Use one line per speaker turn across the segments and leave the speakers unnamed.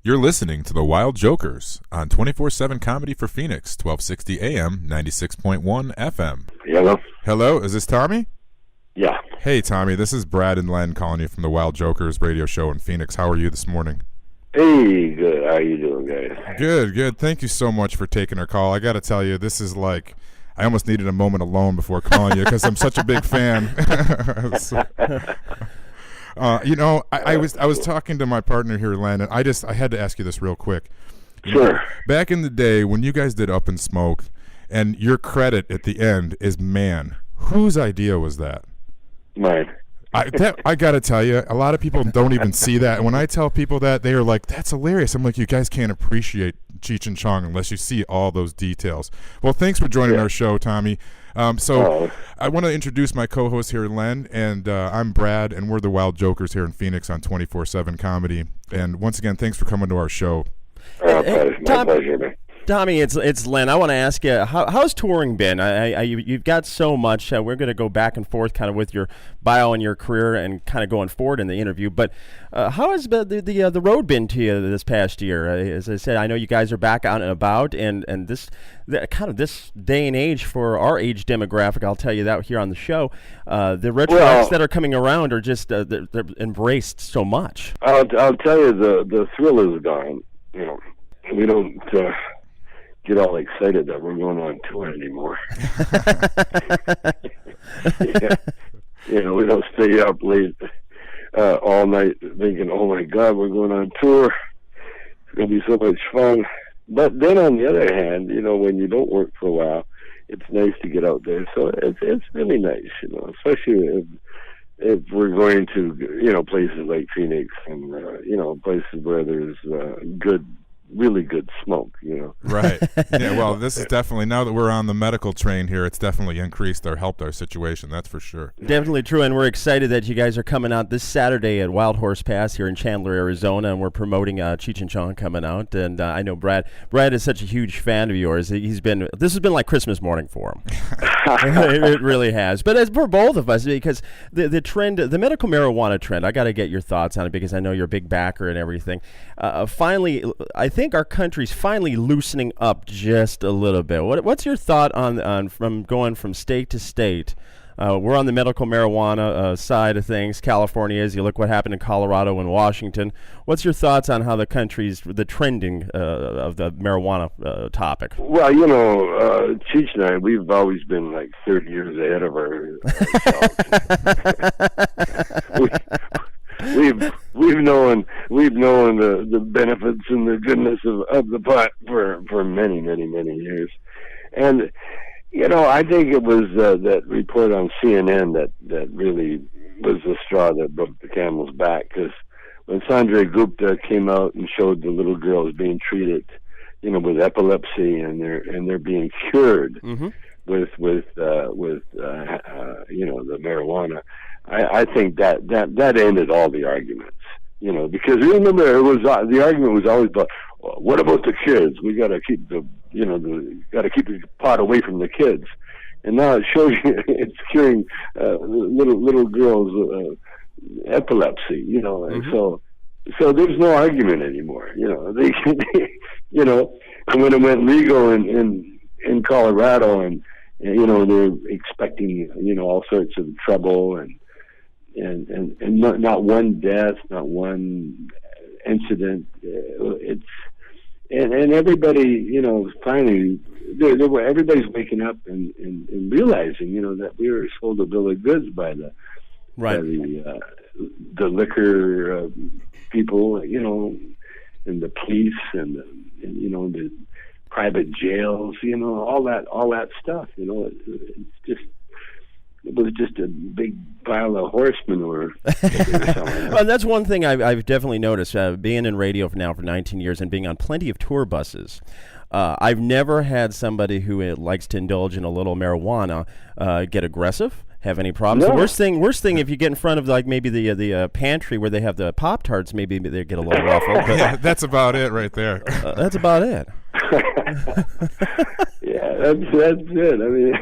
You're listening to The Wild Jokers on 24/7 Comedy for Phoenix, 1260 AM, 96.1 FM.
Hello?
Hello, is this Tommy?
Yeah.
Hey, Tommy, this is Brad and Len calling you from The Wild Jokers radio show in Phoenix. How are you this morning?
Hey, good. How you doing, guys?
Good. Thank you so much for taking our call. I got to tell you, this is like, I almost needed a moment alone before calling you because I'm such a big fan. I was talking to my partner here, Len, and I had to ask you this real quick.
Sure.
Back in the day when you guys did Up in Smoke, and your credit at the end is man, whose idea was that?
Mine.
I got to tell you, a lot of people don't even see that. And when I tell people that, they are like, that's hilarious. I'm like, you guys can't appreciate Cheech and Chong unless you see all those details. Well, thanks for joining our show, Tommy. I want to introduce my co-host here, Len, and I'm Brad, and we're the Wild Jokers here in Phoenix on 24/7 Comedy. And once again, thanks for coming to our show.
It's my pleasure, man.
Tommy, it's Len. I want to ask you, how's touring been? You've got so much. We're going to go back and forth kind of with your bio and your career and kind of going forward in the interview. But how has the road been to you this past year? As I said, I know you guys are back out and about, and this day and age for our age demographic, I'll tell you that here on the show, the retro acts that are coming around are just they're embraced so much.
I'll tell you, the thrill is gone. You know, we don't get all excited that we're going on tour anymore. Yeah. You know, we don't stay up late all night thinking, oh my God, we're going on tour. It's going to be so much fun. But then on the other hand, you know, when you don't work for a while, it's nice to get out there. So it's really nice, you know, especially if we're going to, you know, places like Phoenix and, you know, places where there's really good smoke, you know.
Right. Yeah, well, this is definitely, now that we're on the medical train here, it's definitely increased or helped our situation, that's for sure.
Definitely true, and we're excited that you guys are coming out this Saturday at Wild Horse Pass here in Chandler, Arizona, and we're promoting Cheech and Chong coming out, and I know Brad is such a huge fan of yours. This has been like Christmas morning for him. It really has. But as for both of us, because the trend, the medical marijuana trend, I got to get your thoughts on it because I know you're a big backer and everything. Finally, I think our country's finally loosening up just a little bit. What's your thought on from going from state to state? We're on the medical marijuana side of things. California is. You look what happened in Colorado and Washington. What's your thoughts on how the trending of the marijuana topic?
Well, you know, Cheech and I, we've always been like 30 years ahead of ourselves. We've known the benefits and the goodness of the pot for many years, and you know, I think it was that report on CNN that really was the straw that broke the camel's back, because when Sanjay Gupta came out and showed the little girls being treated, you know, with epilepsy and they're being cured with you know, the marijuana. I think that ended all the arguments, you know, because remember the argument was always about, well, what about the kids? We got to keep the pot away from the kids, and now it shows you it's curing little girls' epilepsy, you know, and so there's no argument anymore, you know. They you know, and when it went legal in Colorado, and you know, they're expecting, you know, all sorts of trouble and not one death, not one incident. And everybody, you know, finally, everybody's waking up and realizing, you know, that we were sold a bill of goods by the liquor people, you know, and the police and you know, the private jails, you know, all that stuff, you know. It was just a big pile of horse manure.
Well, that's one thing I've definitely noticed, being in radio for 19 years and being on plenty of tour buses. I've never had somebody who likes to indulge in a little marijuana get aggressive, have any problems.
No.
The worst thing, if you get in front of like maybe the pantry where they have the Pop-Tarts, maybe they get a little ruffled. But
yeah, that's about it right there.
That's about it.
Yeah, that's it. I mean,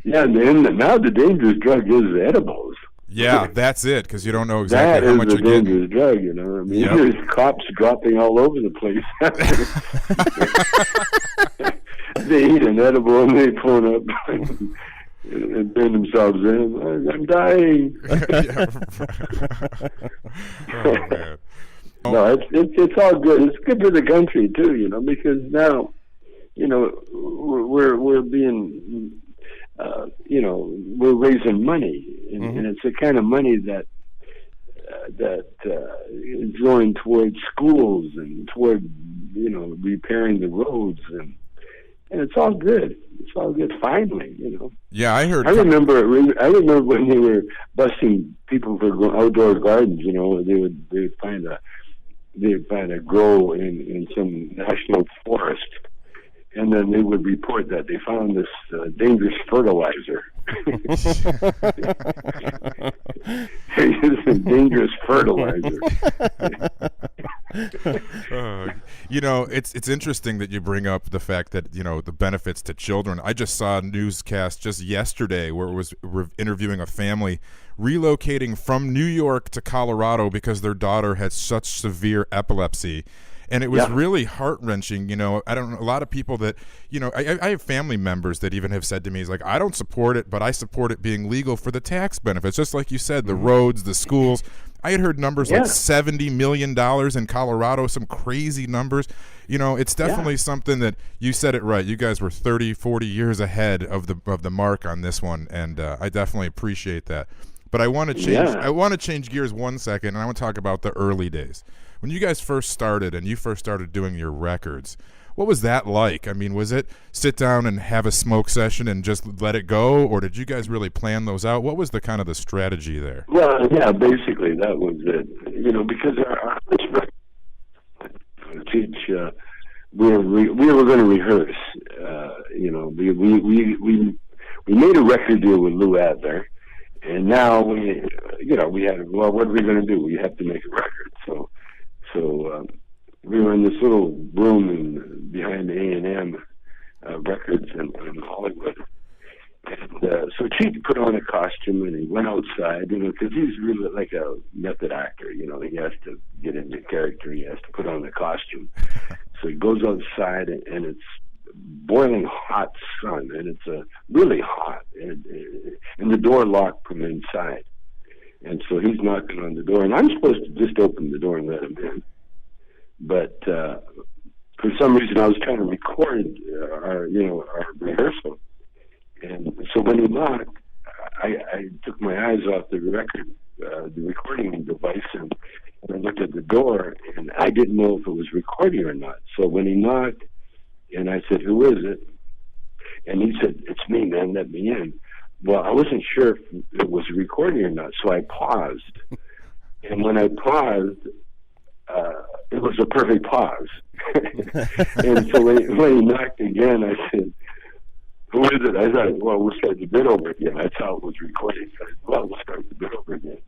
yeah, and now the dangerous drug is edibles.
Yeah, that's it, because you don't know exactly how much you're
getting. That is a
getting.
dangerous drug, you know. I mean, there's cops dropping all over the place. They eat an edible and they phone up and turn themselves in. I'm dying.
Oh, man.
No, it's all good. It's good for the country too, you know, because now, you know, we're being, you know, we're raising money, and it's the kind of money that is going towards schools and toward, you know, repairing the roads, and it's all good. It's all good. Finally, you know.
Yeah, I heard.
I remember when they were busting people for outdoor gardens. You know, they would find a grow in some national forest, and then they would report that they found this dangerous fertilizer. They used some dangerous fertilizer.
You know, it's interesting that you bring up the fact that, you know, the benefits to children. I just saw a newscast just yesterday where it was interviewing a family relocating from New York to Colorado because their daughter had such severe epilepsy. And it was really heart-wrenching. You know, a lot of people that, you know, I have family members that even have said to me, it's like, I don't support it, but I support it being legal for the tax benefits. Just like you said, the roads, the schools. I had heard numbers like $70 million in Colorado, some crazy numbers. You know, it's definitely something that you said it right. You guys were 30, 40 years ahead of the mark on this one, and I definitely appreciate that. But I want to change. I want to change gears 1 second, and I want to talk about the early days. When you guys first started and you first started doing your records, what was that like? I mean, was it sit down and have a smoke session and just let it go, or did you guys really plan those out? What was the kind of the strategy there?
Well, yeah, basically that was it. You know, because our teach, we were going to rehearse. You know, we made a record deal with Lou Adler, and now we had, well, what are we going to do? We have to make a record. So we were in this little room behind A&M Records in Hollywood. And so Cheech put on a costume and he went outside, you know, because he's really like a method actor, you know. He has to get into character. He has to put on the costume. So he goes outside and it's boiling hot sun, and it's really hot. And the door locked from inside. And so he's knocking on the door, and I'm supposed to just open the door and let him in. But for some reason, I was trying to record our rehearsal. And so when he knocked, I took my eyes off the recording device, and I looked at the door, and I didn't know if it was recording or not. So when he knocked, and I said, "Who is it?" And he said, "It's me, man. Let me in." Well, I wasn't sure if it was recording or not, so I paused. And when I paused, it was a perfect pause. And so when he knocked again, I said, "Who is it?" I thought, well, we'll start the bit over again. That's how it was recorded. I said, well, we'll start the bit over again.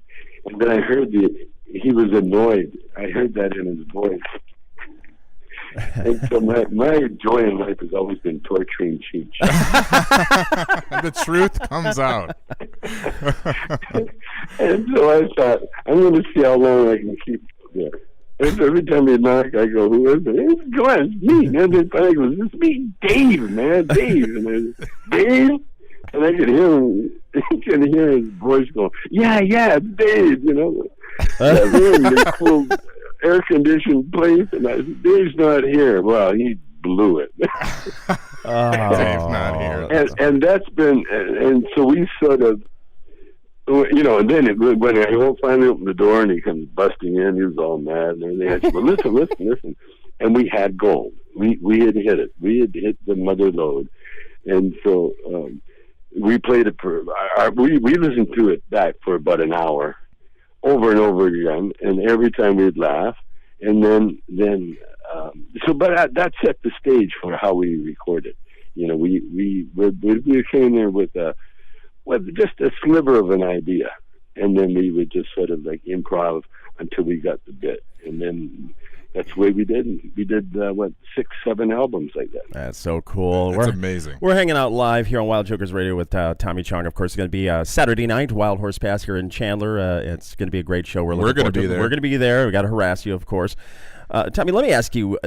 And then I heard he was annoyed. I heard that in his voice. And so my joy in life has always been torturing Cheech.
The truth comes out.
And so I thought, I'm going to see how long I can keep there. And so every time he knocked, I go, "Who is it?" "It's Glenn, it's me." And then finally he goes, "It's me, Dave, man, Dave." And I, "Dave?" And I could hear his voice go, "Yeah, it's Dave," you know. That really cool air-conditioned place, and I said, "Dave's not here." Well, he blew it.
Dave's not here.
And that's been, and so we sort of, you know, and then when I finally opened the door and he comes busting in, he was all mad and everything. I said, "Well, listen." And we had gold. We had hit it. We had hit the mother lode. And so we played it we listened to it back for about an hour, over and over again, and every time we'd laugh. And then that set the stage for how we recorded. You know, we came there with just a sliver of an idea, and then we would just sort of like improv until we got the bit. And then, that's the way we did. We did 6, 7 albums like that.
That's so cool.
That's amazing.
We're hanging out live here on Wild Jokers Radio with Tommy Chong. Of course, it's going to be Saturday night, Wild Horse Pass here in Chandler. It's going to be a great show. We're going to be there. We're going to be there. We got to harass you, of course. Tommy, let me ask you,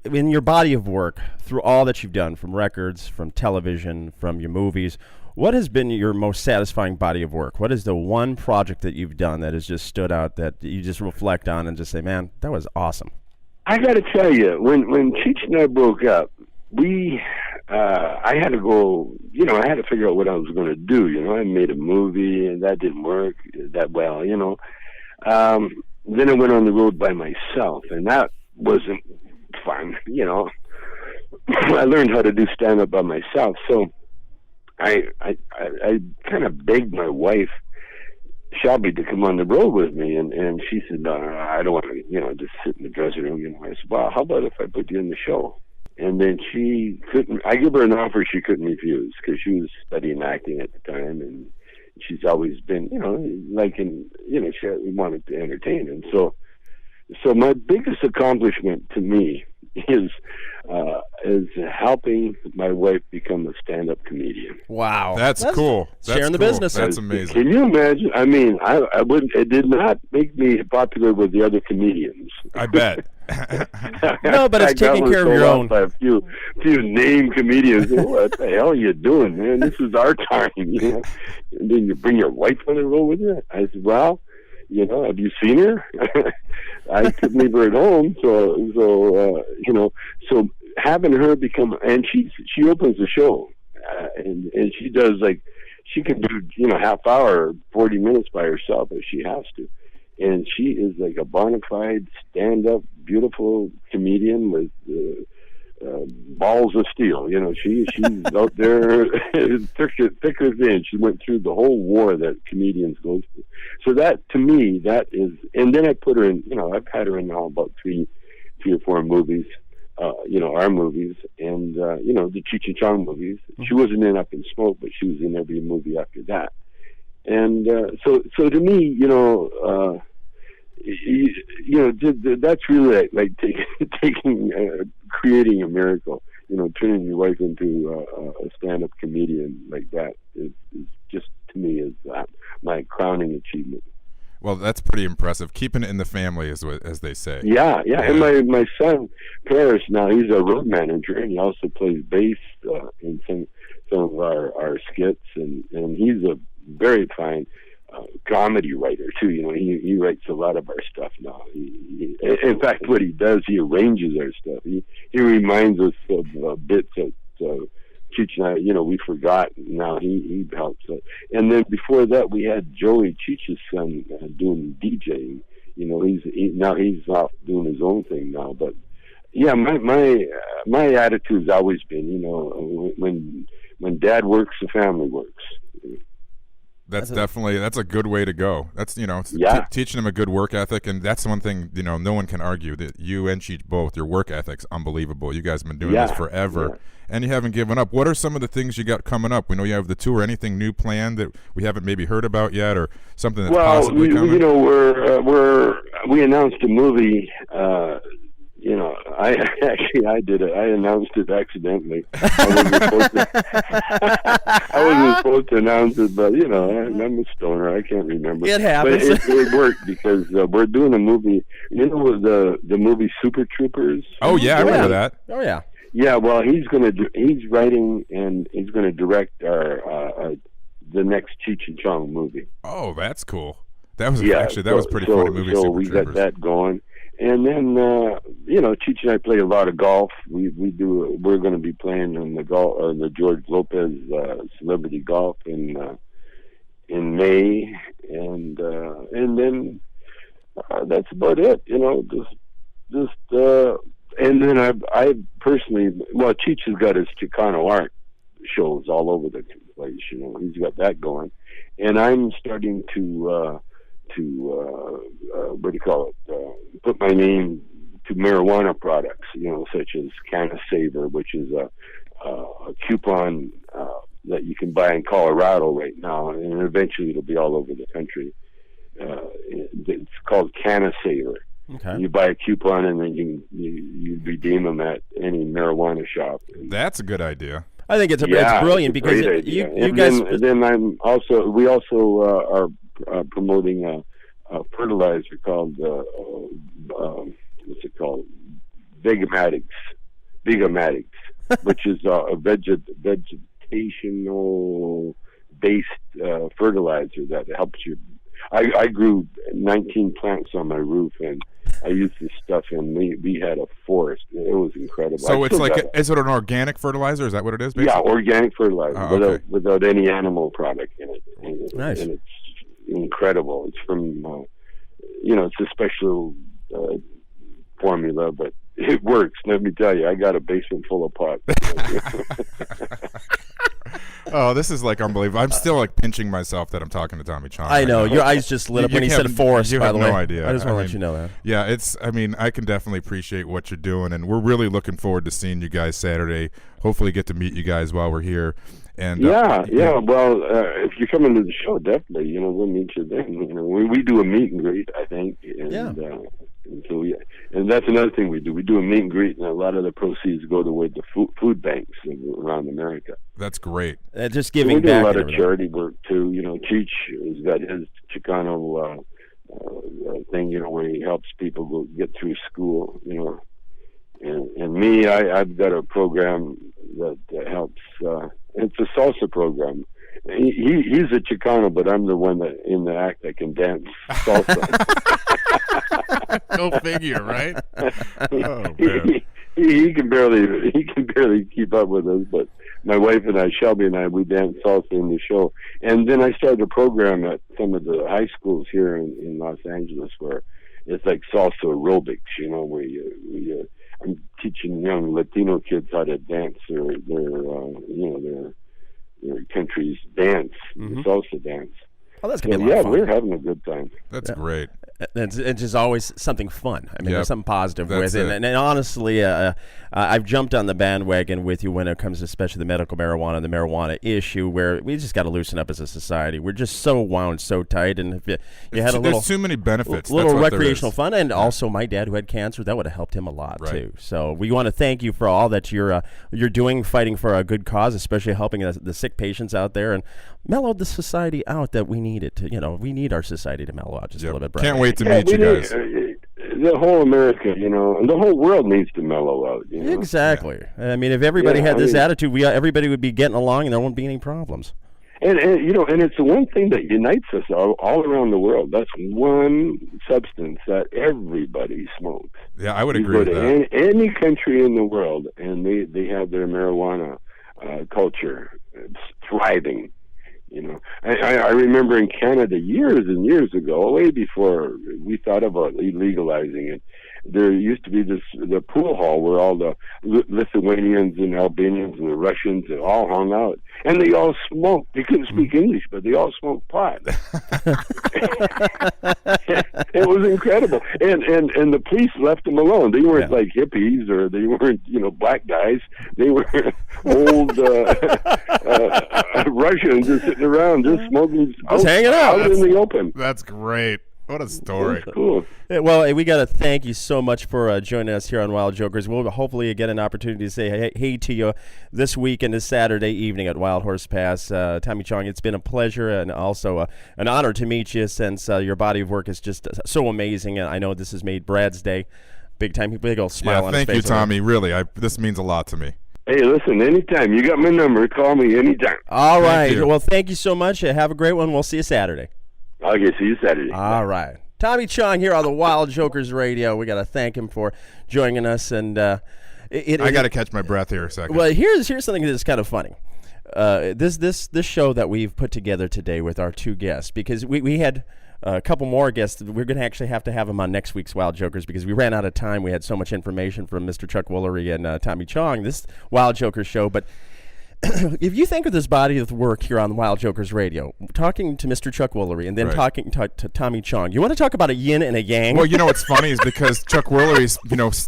in your body of work, through all that you've done, from records, from television, from your movies, what has been your most satisfying body of work? What is the one project that you've done that has just stood out that you just reflect on and just say, man, that was awesome?
I got to tell you, when Cheech and I broke up, I had to go, I had to figure out what I was going to do. I made a movie and that didn't work that well, Then I went on the road by myself, and that wasn't fun, I learned how to do stand-up by myself, so I kind of begged my wife, Shelby, to come on the road with me, and she said, no, I don't want to, just sit in the dressing room. I said, well, how about if I put you in the show? And then she couldn't, I gave her an offer she couldn't refuse, because she was studying acting at the time, and she's always been, she wanted to entertain. And so my biggest accomplishment to me is helping my wife become a stand-up comedian.
Wow,
that's cool. That's
sharing the
cool.
business.
That's amazing.
Can you imagine? I mean, I wouldn't. It did not make me popular with the other comedians.
I bet.
No, but it's taking care of your own.
By a few name comedians. What the hell are you doing, man? This is our time. And then you bring your wife on the road with you. I said, well, have you seen her? I couldn't leave her at home, so having her become, and she opens the show, and she does, she can do half hour, 40 minutes by herself if she has to, and she is like a bona fide stand-up, beautiful comedian with balls of steel. She's out there thick as thin. She went through the whole war that comedians go through. So that, to me, that is, and then I put her in, I've had her in now about three or four movies, our movies, and, the Cheech and Chong movies. She wasn't in Up in Smoke, but she was in every movie after that. And so to me, that's really like creating a miracle. Turning your wife into a stand-up comedian like that is just, to me, is my crowning achievement.
Well, that's pretty impressive. Keeping it in the family, as they say.
Yeah. And my son Paris, now he's a road manager, and he also plays bass in some of our skits, and he's a very fine comedy writer too. He writes a lot of our stuff now. In fact, what he does, he arranges our stuff. He reminds us of bits that Cheech and I, we forgot. Now he helps. And then before that, we had Joey, Cheech's son, doing DJing. He's off doing his own thing now. But yeah, my attitude's always been, when Dad works, the family works.
That's a good way to go. That's, teaching them a good work ethic, and that's one thing, no one can argue that you and Cheech both, your work ethic's unbelievable. You guys have been doing this forever, and you haven't given up. What are some of the things you got coming up? We know you have the tour. Anything new planned that we haven't maybe heard about yet, or something that's possibly coming?
We announced a movie. I did it. I announced it accidentally. I wasn't supposed to announce it, but I'm a stoner. I can't remember.
It happens.
But it worked because we're doing a movie. The movie Super Troopers.
Oh yeah, I remember that.
Oh yeah.
Yeah. Well, he's writing and he's gonna direct our the next Cheech and Chong movie.
Oh, that's cool. That was was pretty funny movie.
So
Super
we
Troopers.
got that going. And then, Cheech and I play a lot of golf. We're going to be playing in the George Lopez Celebrity Golf in May, and then that's about it. And then I personally, Cheech has got his Chicano art shows all over the place. He's got that going, and I'm starting to what do you call it? Put my name to marijuana products, such as Canna Saver, which is a coupon that you can buy in Colorado right now, and eventually it'll be all over the country. It's called Canna Saver,
Okay.
You buy a coupon, and then you redeem them at any marijuana shop.
That's a good idea.
I think it's brilliant because you guys.
Then we also are promoting a fertilizer called what's it called? Vegamatics, which is a vegetational based fertilizer that helps you. I grew 19 plants on my roof, and I used this stuff, and we had a forest. It was incredible.
So it's like, is it an organic fertilizer? Is that what it is, basically?
Yeah, organic fertilizer,
okay.
without any animal product in it.
Nice.
And it's incredible. It's from, it's a special formula, but it works. Let me tell you, I got a basement full of pots.
Oh, this is like unbelievable. I'm still like pinching myself that I'm talking to Tommy Chong.
I know. Your eyes just lit up when he said forest,
you
by
have
the way.
no idea.
I just want to let you know that.
Yeah, I can definitely appreciate what you're doing, and we're really looking forward to seeing you guys Saturday. Hopefully get to meet you guys while we're here. And
well, if you're coming to the show, definitely, we'll meet you then. We do a meet and greet, I think. And, and that's another thing we do. We do a meet and greet, and a lot of the proceeds go to the food banks around America.
That's great.
Just giving back.
We do a lot of charity work too. Cheech has got his Chicano thing, where he helps people get through school. And me, I've got a program that helps. It's a salsa program. He's a Chicano, but I'm the one that in the act that can dance salsa.
Go figure, right? Oh, man.
He can barely keep up with us, but my wife and I, Shelby and I, we dance salsa in the show. And then I started a program at some of the high schools here in Los Angeles where it's like salsa aerobics, where I'm teaching young Latino kids how to dance their country's dance, salsa dance.
Oh, that's gonna be a lot of fun.
We're having a good time.
That's great.
It's just always something fun. I mean, there's something positive with it.
it.
And honestly, I've jumped on the bandwagon with you when it comes to especially the medical marijuana, the marijuana issue, where we just got to loosen up as a society. We're just so wound, so tight. And if you had a little,
there's too many benefits.
Little recreational fun, and also my dad who had cancer, that would have helped him a lot too. So we want to thank you for all that you're doing, fighting for a good cause, especially helping the sick patients out there and mellow the society out that we need it to. We need our society to mellow out just a little bit. Brian.
Can't wait to meet you guys.
The whole America, and the whole world needs to mellow out.
Exactly. Yeah. I mean, if everybody had this attitude, everybody would be getting along, and there won't be any problems.
And it's the one thing that unites us all around the world. That's one substance that everybody smokes.
Yeah, I would agree with that.
Any country in the world, and they have their marijuana culture. It's thriving. I remember in Canada years and years ago, way before we thought about legalizing it, there used to be the pool hall where all the Lithuanians and Albanians and the Russians all hung out, and they all smoked. They couldn't speak English, but they all smoked pot. It was incredible, and the police left them alone. They weren't like hippies, or they weren't black guys. They were old Russians just sitting around, just smoking,
just hanging out
in the open.
That's great. What a story.
Cool.
Well, we got to thank you so much for joining us here on Wild Jokers. We'll hopefully get an opportunity to say hey to you this week and this Saturday evening at Wild Horse Pass. Tommy Chong, it's been a pleasure and also an honor to meet you, since your body of work is just so amazing. And I know this has made Brad's day big old smile on his face.
Thank you, Tommy. Really, this means a lot to me.
Hey, listen, anytime. You got my number. Call me anytime.
All right. Well, thank you so much. Have a great one. We'll see you Saturday.
Okay, see you Saturday.
All right. Tommy Chong here on the Wild Jokers Radio. We got to thank him for joining us. And I
got to catch my breath here a second.
Well, here's something that's kind of funny. This show that we've put together today with our two guests, because we had a couple more guests. We're going to actually have to have them on next week's Wild Jokers because we ran out of time. We had so much information from Mr. Chuck Woolery and Tommy Chong, this Wild Jokers show. But if you think of this body of work here on Wild Jokers Radio, talking to Mr. Chuck Woolery and then talking to Tommy Chong, you want to talk about a yin and a yang?
Well, what's funny is because Chuck Woolery's,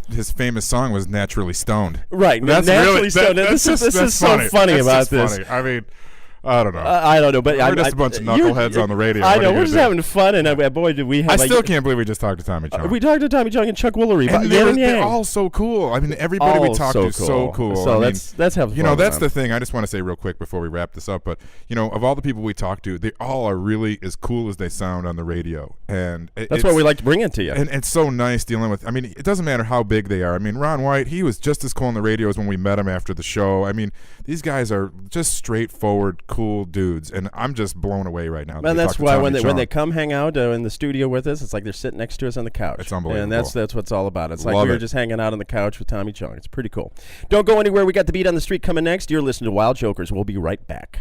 his famous song was "Naturally Stoned."
Right,
that's
naturally
really
stoned. This is so funny about this.
Funny. I mean, I don't know.
I don't know, but
we're just a bunch of knuckleheads on the radio.
I
What are
know,
you
we're
gonna
just
do?
having fun, and boy, did we have.
I still can't believe we just talked to Tommy Chong.
We talked to Tommy Chong and Chuck Woolery.
And they're all so cool. I mean, everybody we talked to is so cool.
So
I mean,
let's have fun.
You know, that's the thing. I just want to say real quick before we wrap this up, but you know, of all the people we talked to, they all are really as cool as they sound on the radio, and
that's why we like to bring it to you.
And it's so nice dealing with. I mean, it doesn't matter how big they are. I mean, Ron White, he was just as cool on the radio as when we met him after the show. I mean, these guys are just straightforward, cool dudes, and I'm just blown away right now.
And that's why when they come hang out in the studio with us, it's like they're sitting next to us on the couch.
It's unbelievable.
And that's what it's all about. It's
Love
like we were
it.
just hanging out on the couch with Tommy Chong. It's pretty cool. Don't go anywhere. We got the beat on the street coming next. You're listening to Wild Jokers. We'll be right back.